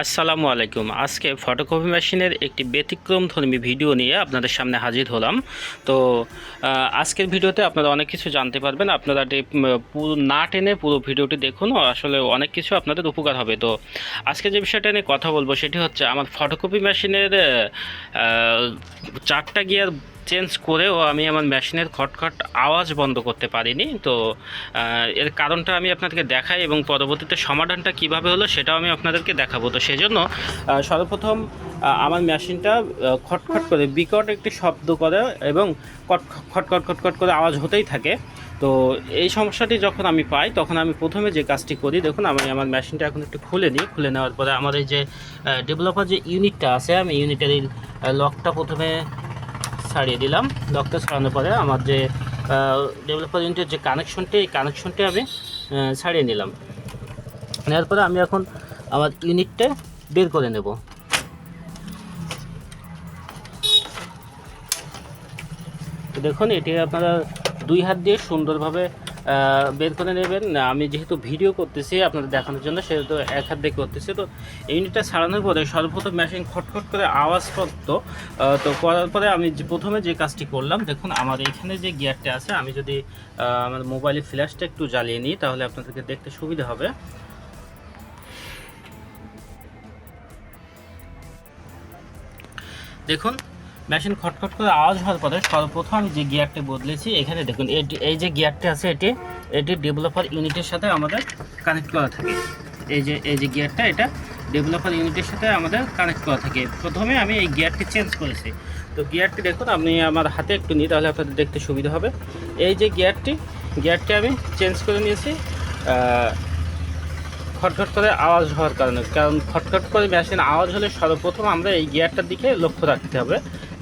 আসসালামু আলাইকুম। আজকে ফটোকপি মেশিনের একটি ব্যতিক্রমধর্মী ভিডিও নিয়ে আপনাদের সামনে হাজির হলাম। তো আজকের ভিডিওতে আপনারা অনেক কিছু জানতে পারবেন। আপনারা পুরো না টেনে পুরো ভিডিওটি দেখুন, আসলে অনেক কিছু আপনাদের উপকার হবে। তো আজকে যে বিষয়টা নিয়ে কথা বলবো সেটি হচ্ছে আমার ফটোকপি মেশিনের 4টা গিয়ার চেঞ্জ করেও আমি আমার মেশিনের খটখট আওয়াজ বন্ধ করতে পারিনি। তো এর কারণটা আমি আপনাদেরকে দেখাই এবং পরবর্তীতে সমাধানটা কিভাবে হলো সেটাও আমি আপনাদেরকে দেখাবো। তো সেজন্য সর্বপ্রথম আমার মেশিনটা খটখট করে বিকট একটি শব্দ করে এবং খটখট খটখট করে আওয়াজ হতেই থাকে। তো এই সমস্যাটি যখন আমি পাই তখন আমি প্রথমে যে কাজটি করি, দেখুন আমি আমার মেশিনটা এখন একটু খুলে নিই। খুলে নেওয়ার পরে আমার এই যে ডেভেলপার যে ইউনিটটা আছে, আমি ইউনিটের এই লকটা প্রথমে ছাড়িয়ে দিলাম। লকটা ছাড়ানোর পরে আমার যে ডেভেলপার ইউনিটের যে কানেকশনটি, এই কানেকশনটি আমি ছাড়িয়ে নিলাম। নেওয়ার পরে আমি এখন আমার ইউনিটটা বের করে নেব। তো দেখুন, এটি আপনারা 2 হাত দিয়ে সুন্দরভাবে বের করে নেবেন। আমি যেহেতু ভিডিও করতেছি আপনাদের দেখানোর জন্য, সেহেতু 1 হাত দিয়ে করতেছি। তো ইউনিটটা ছাড়ানোর পরে সর্বপ্রথম মেশিন খটখট করে আওয়াজ করতো। তো করার পরে আমি প্রথমে যে কাজটি করলাম, দেখুন আমার এইখানে যে গিয়ারটা আছে, আমি যদি আমার মোবাইলে ফ্ল্যাশটা একটু জ্বালিয়ে নিই তাহলে আপনাদেরকে দেখতে সুবিধা হবে। দেখুন, মেশিন খটখট করে আওয়াজ হওয়ার পরে সর্বপ্রথম আমি যে গিয়ারটি বদলেছি, এখানে দেখুন এই যে গিয়ারটি আছে, এটি ডেভেলপার ইউনিটের সাথে আমাদের কানেক্ট করা থাকে। এই যে গিয়ারটা, এটা ডেভেলপার ইউনিটের সাথে আমাদের কানেক্ট করা থাকে। প্রথমে আমি এই গিয়ারটি চেঞ্জ করেছি। তো গিয়ারটি দেখুন, আমি আমার হাতে একটু নিই তাহলে আপনাদের দেখতে সুবিধা হবে। এই যে গিয়ারটি আমি চেঞ্জ করে নিয়েছি খটখট করে আওয়াজ হওয়ার কারণ খটখট করে মেশিন আওয়াজ হলে সর্বপ্রথম আমরা এই গিয়ারটার দিকে লক্ষ্য রাখতে হবে।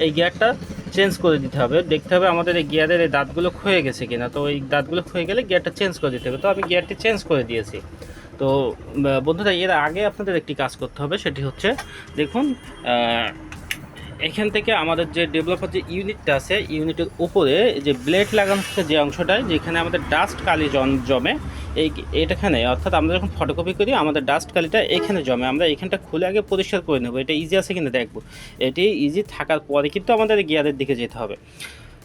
এই গিয়ারটা চেঞ্জ করে দিতে হবে, দেখতে হবে আমাদের এই গিয়ারের এই দাঁতগুলো ক্ষয়ে গেছে কিনা। তো এই দাঁতগুলো ক্ষয়ে গেলে গিয়ারটা চেঞ্জ করে দিতে হবে। তো আমি গিয়ারটি চেঞ্জ করে দিয়েছি। তো বন্ধুরা, এর আগে আপনাদের একটি কাজ করতে হবে, সেটি হচ্ছে দেখুন এখান থেকে আমাদের যে ডেভেলপার যে ইউনিটটা আছে, ইউনিটের উপরে যে ব্লেড লাগানো হচ্ছে যে অংশটায়, যেখানে আমাদের ডাস্ট কালি জমে, এটাখানে অর্থাৎ আমরা যখন ফটোকপি করি আমাদের ডাস্ট কালিটা এখানে জমে। আমরা এখানটা খুলে আগে পরিষ্কার করে নেব, এটা ইজি আছে কিনা দেখব। এটি ইজি থাকার পরে কিন্তু আমাদের গিয়ারের দিকে যেতে হবে।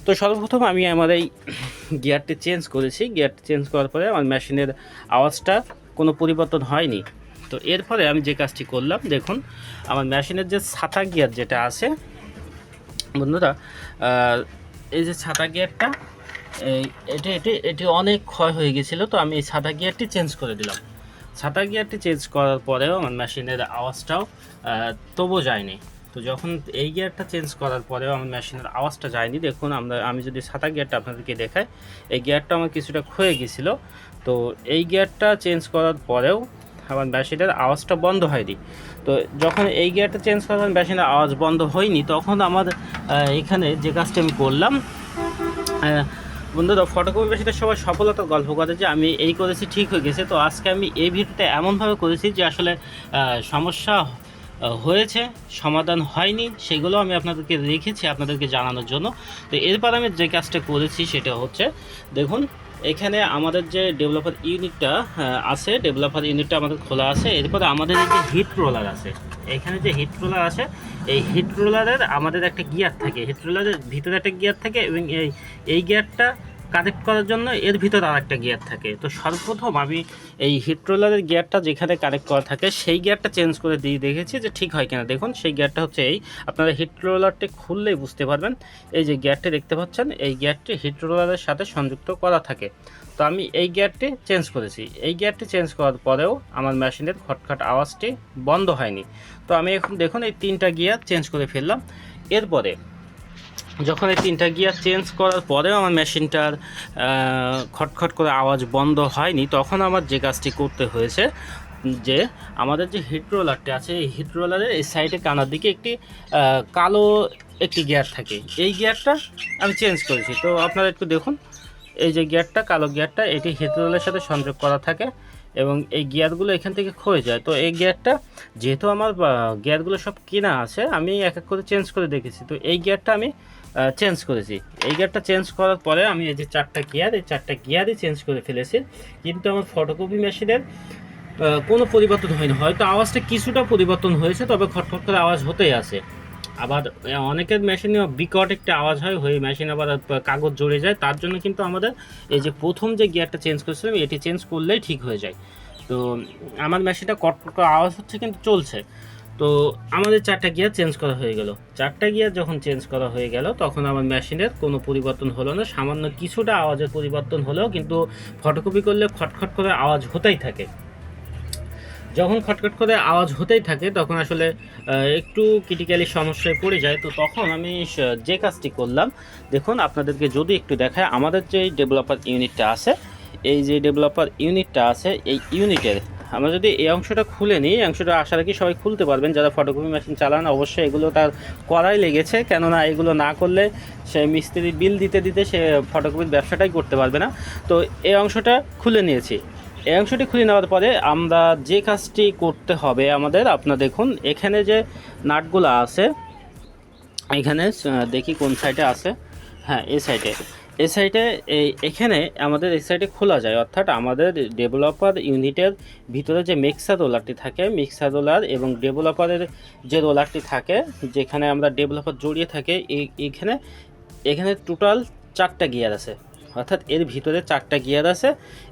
তো সর্বপ্রথম আমি আমার এই গিয়ারটি চেঞ্জ করেছি। গিয়ারটি চেঞ্জ করার পরে আমার মেশিনের আওয়াজটা কোনো পরিবর্তন হয়নি। তো এরপরে আমি যে কাজটি করলাম, দেখুন আমার মেশিনের যে ছাতা গিয়ার যেটা আছে বন্ধুরা, এই যে ছাতা গিয়ারটা, এটি অনেক ক্ষয় হয়ে গেছিলো। তো আমি এই ছাতা গিয়ারটি চেঞ্জ করে দিলাম। ছাতা গিয়ারটি চেঞ্জ করার পরেও আমার মেশিনের আওয়াজটাও তবু যায়নি। তো যখন এই গিয়ারটা চেঞ্জ করার পরেও আমার মেশিনের আওয়াজটা যায়নি, দেখুন আমি যদি ছাতা গিয়ারটা আপনাদেরকে দেখাই, এই গিয়ারটা আমার কিছুটা ক্ষয়ে গেছিলো। তো এই গিয়ারটা চেঞ্জ করার পরেও আমার মেশিনের আওয়াজটা বন্ধ হয়নি। তো যখন এই গিয়ারটা চেঞ্জ করার মেশিনের আওয়াজ বন্ধ হয়নি, তখন আমার এখানে যে কাজটা আমি করলাম, বন্ধুরা ফটোকপি মেশিনের সবাই সফলতার গল্প করে যে আমি এই করেছি, ঠিক হয়ে গেছে। তো আজকে আমি এই ভিডিওটা এমনভাবে করেছি যে আসলে সমস্যা হয়েছে, সমাধান হয়নি, সেগুলো আমি আপনাদেরকে রেখেছি আপনাদেরকে জানানোর জন্য। তো এরপর আমি যে কাজটা করেছি সেটা হচ্ছে, দেখুন এখানে আমাদের যে ডেভেলপার ইউনিটটা আছে, ডেভেলপার ইউনিটটা আমাদের খোলা আছে। এরপরে আমাদের এই যে হিট রোলার আছে, এখানে যে হিট রোলার আছে, এই হিট রোলারের আমাদের একটা গিয়ার থাকে, হিট রোলারের ভিতরে একটা গিয়ার থাকে এবং এই গিয়ারটা কানেক্ট করার জন্য এর ভিতরে আর একটা গিয়ার থাকে। তো সর্বপ্রথম আমি এই হিট রোলারের গিয়ারটা যেখানে কানেক্ট করা থাকে সেই গিয়ারটা চেঞ্জ করে দিয়ে দেখেছি যে ঠিক হয় কিনা। দেখুন সেই গিয়ারটা হচ্ছে এই, আপনারা হিট রোলারটি খুললেই বুঝতে পারবেন। এই যে গিয়ারটি দেখতে পাচ্ছেন, এই গিয়ারটি হিট রোলারের সাথে সংযুক্ত করা থাকে। তো আমি এই গিয়ারটি চেঞ্জ করেছি। এই গিয়ারটি চেঞ্জ করার পরেও আমার মেশিনের খটখট আওয়াজটি বন্ধ হয়নি। তো আমি এখন দেখুন এই 3টা গিয়ার চেঞ্জ করে ফেললাম। এরপরে যখন এই 3টা গিয়ার চেঞ্জ করার পরেও আমার মেশিনটার খটখট করে আওয়াজ বন্ধ হয়নি, তখন আমার যে কাজটি করতে হয়েছে, যে আমাদের যে হিট রোলারটি আছে, এই হিট রোলারের এই সাইডে কানার দিকে একটি কালো একটি গিয়ার থাকে। এই গিয়ারটা আমি চেঞ্জ করেছি। তো আপনারা একটু দেখুন, এই যে গিয়ারটা, কালো গিয়ারটা, এটি হিট রোলারের সাথে সংযোগ করা থাকে এবং এই গিয়ারগুলো এখান থেকে ক্ষয়ে যায়। তো এই গিয়ারটা, যেহেতু আমার গিয়ারগুলো সব কেনা আছে, আমি এক এক করে চেঞ্জ করে দেখেছি। তো এই গিয়ারটা আমি চেঞ্জ করেছি। এই গিয়ারটা চেঞ্জ করার পরে আমি এই যে 4টা গিয়ার, এই 4টা গিয়ারই চেঞ্জ করে ফেলেছি। কিন্তু আমার ফটোকপি মেশিনের কোনো পরিবর্তন হয়নি, হয়তো আওয়াজটা কিছুটা পরিবর্তন হয়েছে, তবে খটখট করে আওয়াজ হতেই আছে। আবার অনেকের মেশিনে বিকট একটা আওয়াজ হয়, হয়ে মেশিন আবার কাগজ জড়ে যায়। তার জন্য কিন্তু আমাদের এই যে প্রথম যে গিয়ারটা চেঞ্জ করেছিলাম এটি চেঞ্জ করলেই ঠিক হয়ে যায়। তো আমার মেশিনটা কটকট করে আওয়াজ হচ্ছে কিন্তু চলছে। তো আমাদের 4টা গিয়ার চেঞ্জ করা হয়ে গেল। 4টা গিয়ার যখন চেঞ্জ করা হয়ে গেল তখন আমার মেশিনের কোনো পরিবর্তন হলো না, সামান্য কিছুটা আওয়াজের পরিবর্তন হলেও কিন্তু ফটোকপি করলে খটখট করে আওয়াজ হতেই থাকে। যখন খটখট করে আওয়াজ হতেই থাকে তখন আসলে একটু ক্রিটিক্যালি সমস্যায় পড়ে যায়। তো তখন আমি যে কাজটি করলাম, দেখুন আপনাদেরকে যদি একটু দেখায়, আমাদের যে ডেভেলপার ইউনিটটা আছে, এই যে ডেভেলপার ইউনিটটা আছে, এই ইউনিটের আমরা যদি এই অংশটা খুলে নিই, এই অংশটা আশা রাখি সবাই খুলতে পারবেন যারা ফটোকপি মেশিন চালান। অবশ্যই এগুলো তার করাই লেগেছে, কেননা এগুলো না করলে সে মিস্ত্রি বিল দিতে দিতে সে ফটোকপির ব্যবসাটাই করতে পারবে না। তো এই অংশটা খুলে নিয়েছি। এই অংশটি খুলে নেওয়ার পরে আমরা যে কাজটি করতে হবে আমাদের, আপনার দেখুন এখানে যে নাটগুলো আছে, এখানে দেখি কোন সাইডে আছে, হ্যাঁ এই সাইডে এখানে আমাদের এই সাইডে খোলা যায়। অর্থাৎ আমাদের ডেভেলপার ইউনিটের ভিতরে যে মিক্সার রোলারটি থাকে, মিক্সার রোলার এবং ডেভেলপারের যে রোলারটি থাকে, যেখানে আমরা ডেভেলপার জড়িয়ে থাকে, এখানে এখানে টোটাল 4টা গিয়ার আছে। অর্থাৎ এর ভিতরে 4টা গিয়ার আছে।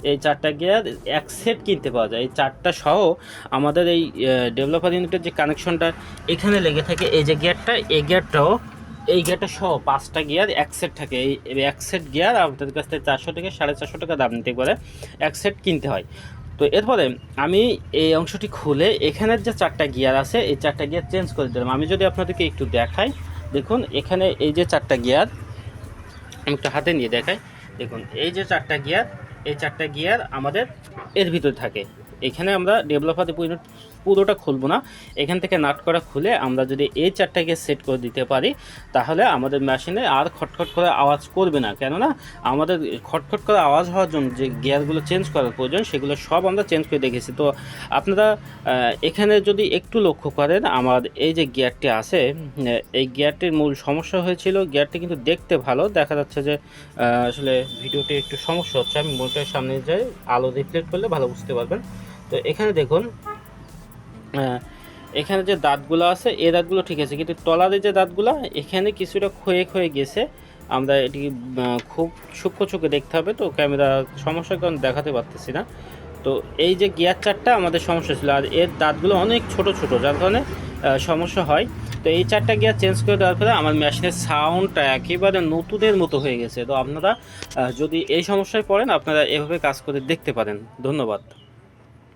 এই 4টা গিয়ার এক সেট কিনতে পাওয়া যায়। এই 4টা সহ আমাদের এই ডেভেলপার ইউনিটের যে কানেকশনটা এখানে লেগে থাকে, এই যে গিয়ারটা, এই গিয়ারটাও, এই গিয়ারটা সহ 5টা গিয়ার এক সেট থাকে। এই এক সেট গিয়ার আমাদের কাছ থেকে 400 থেকে 450 টাকা দাম নিতে পারে, এক সেট কিনতে হয়। তো এরপরে আমি এই অংশটি খুলে এখানের যে 4টা গিয়ার আছে এই 4টা গিয়ার চেঞ্জ করে দিলাম। আমি যদি আপনাদেরকে একটু দেখাই, দেখুন এখানে এই যে 4টা গিয়ার, আমি একটু হাতে নিয়ে দেখাই, দেখুন এই যে 4টা গিয়ার, এই 4টা গিয়ার আমাদের এর ভিতরে থাকে। এখানে আমরা ডেভেলপার পুরোটা খুলবো না, এখান থেকে নাট করা খুলে আমরা যদি এই 4টা গিয়ার সেট করে দিতে পারি তাহলে আমাদের মেশিনে আর খটখট করে আওয়াজ করবে না। কেননা আমাদের খটখট করে আওয়াজ হওয়ার জন্য যে গিয়ারগুলো চেঞ্জ করার প্রয়োজন সেগুলো সব আমরা চেঞ্জ করে দেখেছি। তো আপনারা এখানে যদি একটু লক্ষ্য করেন, আমার এই যে গিয়ারটি আছে, এই গিয়ারটির মূল সমস্যা হয়েছিল, গিয়ারটি কিন্তু দেখতে ভালো, দেখা যাচ্ছে যে আসলে ভিডিওতে একটু সমস্যা হচ্ছে। আমি মোটরের সামনে যাই, আলো রিফ্লেক্ট করলে ভালো বুঝতে পারবেন। তো এখানে দেখুন এখানে যে দাঁতগুলো আছে এই দাঁতগুলো ঠিক আছে, কিন্তু তলারে যে দাঁতগুলো এখানে কিছুটা ক্ষয়ে ক্ষয়ে গেছে। আমরা এটি খুব সূক্ষ্ম চোখে দেখতে হবে, তো ক্যামেরা সমস্যার কারণে দেখাতে পারতেছি না। তো এই যে গিয়ার 4টা আমাদের সমস্যা ছিল, আর এর দাঁতগুলো অনেক ছোট ছোট, যার কারণে সমস্যা হয়। তো এই 4টা গিয়ার চেঞ্জ করে দেওয়ার ফলে আমার মেশিনের সাউন্ডটা একেবারে নতুনের মতো হয়ে গেছে। তো আপনারা যদি এই সমস্যায় পড়েন আপনারা এভাবে কাজ করে দেখতে পারেন। ধন্যবাদ।